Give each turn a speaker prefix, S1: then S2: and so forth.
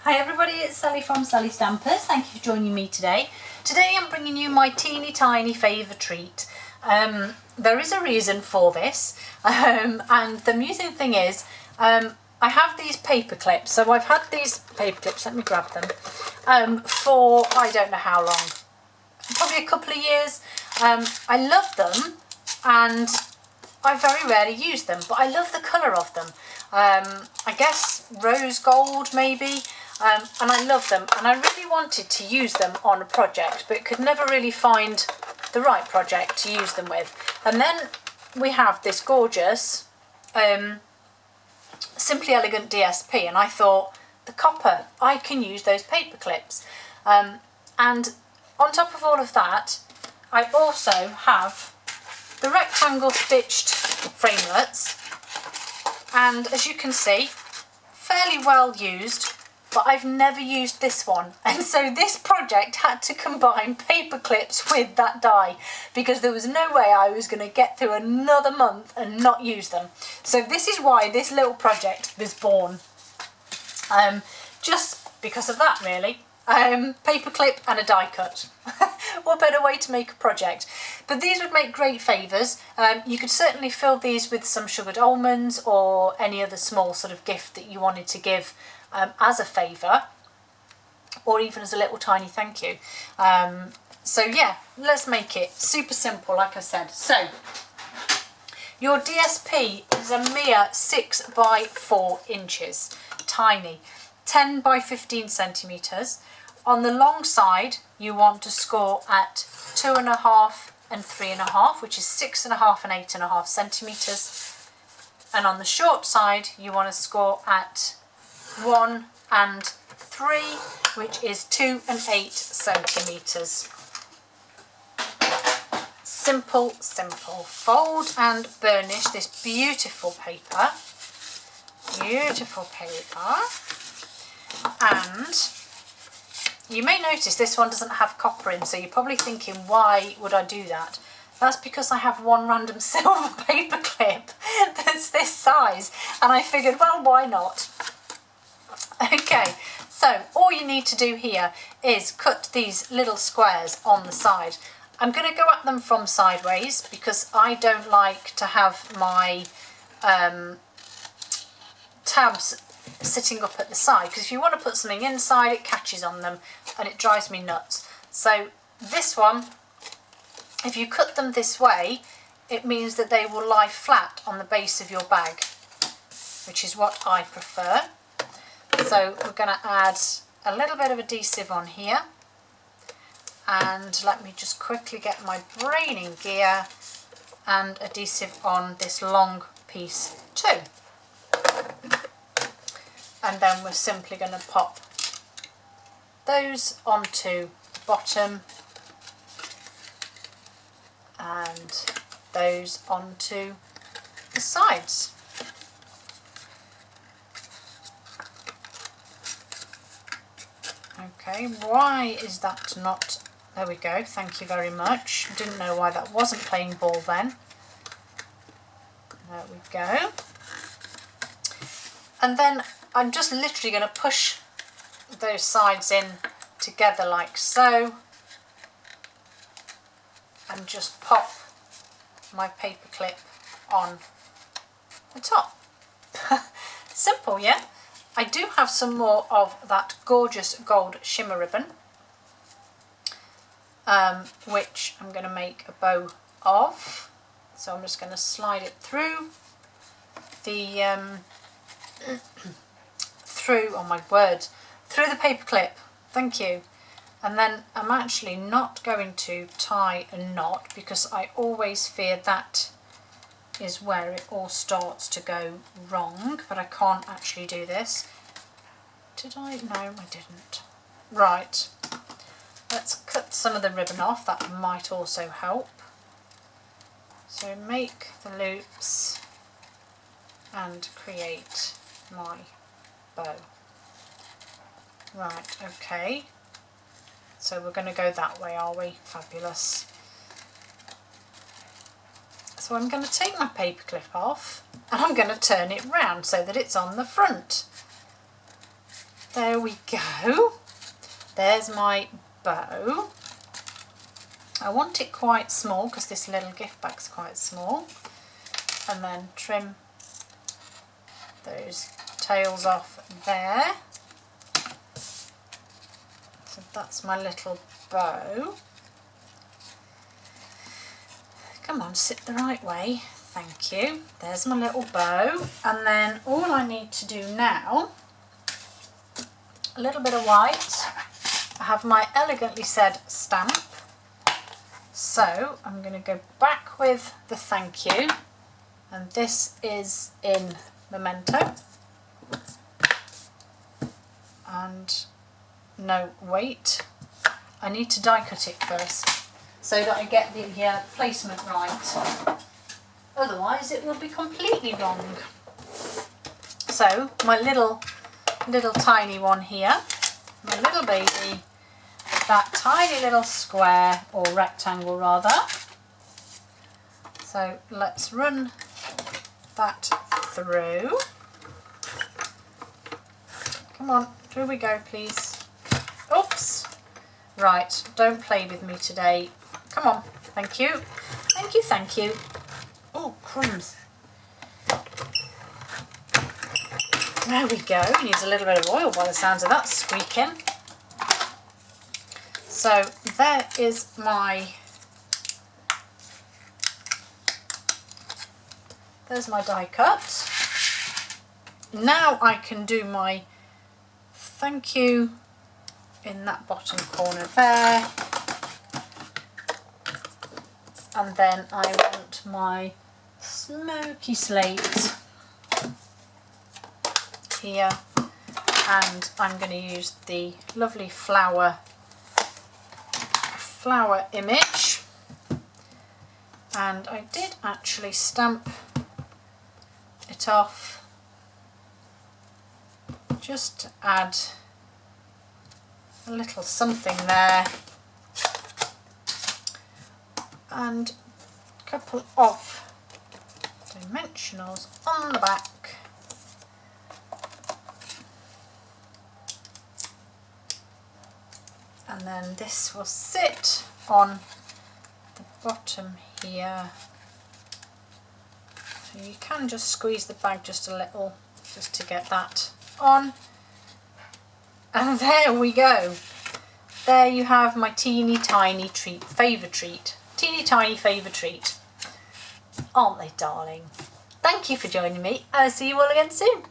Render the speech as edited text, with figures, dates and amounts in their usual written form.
S1: Hi everybody, it's Sally from Sallystampers. Thank you for joining me today. Today I'm bringing you my teeny tiny favour treat. There is a reason for this, and the amusing thing is I have these paper clips. So I've had these paper clips, let me grab them, for I don't know how long, probably a couple of years. I love them and I very rarely use them, but I love the colour of them. I guess rose gold maybe. And I love them, and I really wanted to use them on a project but could never really find the right project to use them with. And then we have this gorgeous Simply Elegant DSP, and I thought, the copper, I can use those paper clips. And on top of all of that, I also have the rectangle stitched framelets, and as you can see, fairly well used. But I've never used this one, and so this project had to combine paper clips with that die because there was no way I was going to get through another month and not use them. So this is why this little project was born, just because of that really. Paper clip and a die cut. What better way to make a project? But these would make great favours. You could certainly fill these with some sugared almonds or any other small sort of gift that you wanted to give as a favour, or even as a little tiny thank you. So yeah, let's make it super simple, like I said. So your DSP is a mere 6 by 4 inches, tiny, 10 by 15 centimetres. On the long side, you want to score at 2.5 and 3.5, which is 6.5 and 8.5 centimetres. And on the short side, you want to score at 1 and 3, which is 2 and 8 centimetres. Simple, simple. Fold and burnish this beautiful paper. Beautiful paper. And you may notice this one doesn't have copper in, so you're probably thinking, why would I do that? That's because I have one random silver paper clip that's this size, and I figured, well, why not? Okay, so all you need to do here is cut these little squares on the side. I'm going to go at them from sideways because I don't like to have my tabs sitting up at the side, because if you want to put something inside, it catches on them and it drives me nuts. So this one, if you cut them this way, it means that they will lie flat on the base of your bag, which is what I prefer. So we're going to add a little bit of adhesive on here, and let me just quickly get my brain in gear, and adhesive on this long piece too. And then we're simply going to pop those onto the bottom and those onto the sides. Okay, why is that not... There we go, thank you very much. I didn't know why that wasn't playing ball then. There we go. And then I'm just literally going to push those sides in together like so, and just pop my paper clip on the top. Simple, yeah? I do have some more of that gorgeous gold shimmer ribbon, which I'm going to make a bow of. So I'm just going to slide it through the through the paper clip. Thank you. And then I'm actually not going to tie a knot because I always fear that is where it all starts to go wrong, but I can't actually do this. Did I? No, I didn't. Right, let's cut some of the ribbon off, that might also help. So make the loops and create my bow. Right, okay, so we're going to go that way, are we? Fabulous. So I'm going to take my paper clip off and I'm going to turn it round so that it's on the front. There we go. There's my bow. I want it quite small because this little gift bag's quite small. And then trim those tails off there. So that's my little bow. Come on, sit the right way. Thank you. There's my little bow. And then all I need to do now, a little bit of white. I have my elegantly said stamp. So I'm going to go back with the thank you. And this is in Memento. And no, wait. I need to die cut it first so that I get the placement right. Otherwise it will be completely wrong. So my little tiny one here, my little baby, that tiny little square, or rectangle rather. So let's run that through. Come on, through we go please. Oops. Right, don't play with me today. Come on, thank you. Thank you, thank you. Oh, crumbs. There we go. Needs a little bit of oil by the sounds of that squeaking. So there is there's my die cut. Now I can do my thank you in that bottom corner there. And then I want my smoky slate here, and I'm going to use the lovely flower image, and I did actually stamp it off just to add a little something there, and a couple of dimensionals on the back. And then this will sit on the bottom here. So you can just squeeze the bag just a little just to get that on. And there we go. There you have my teeny tiny treat, Favour treat. Teeny tiny Favour treat. Aren't they darling? Thank you for joining me. I'll see you all again soon.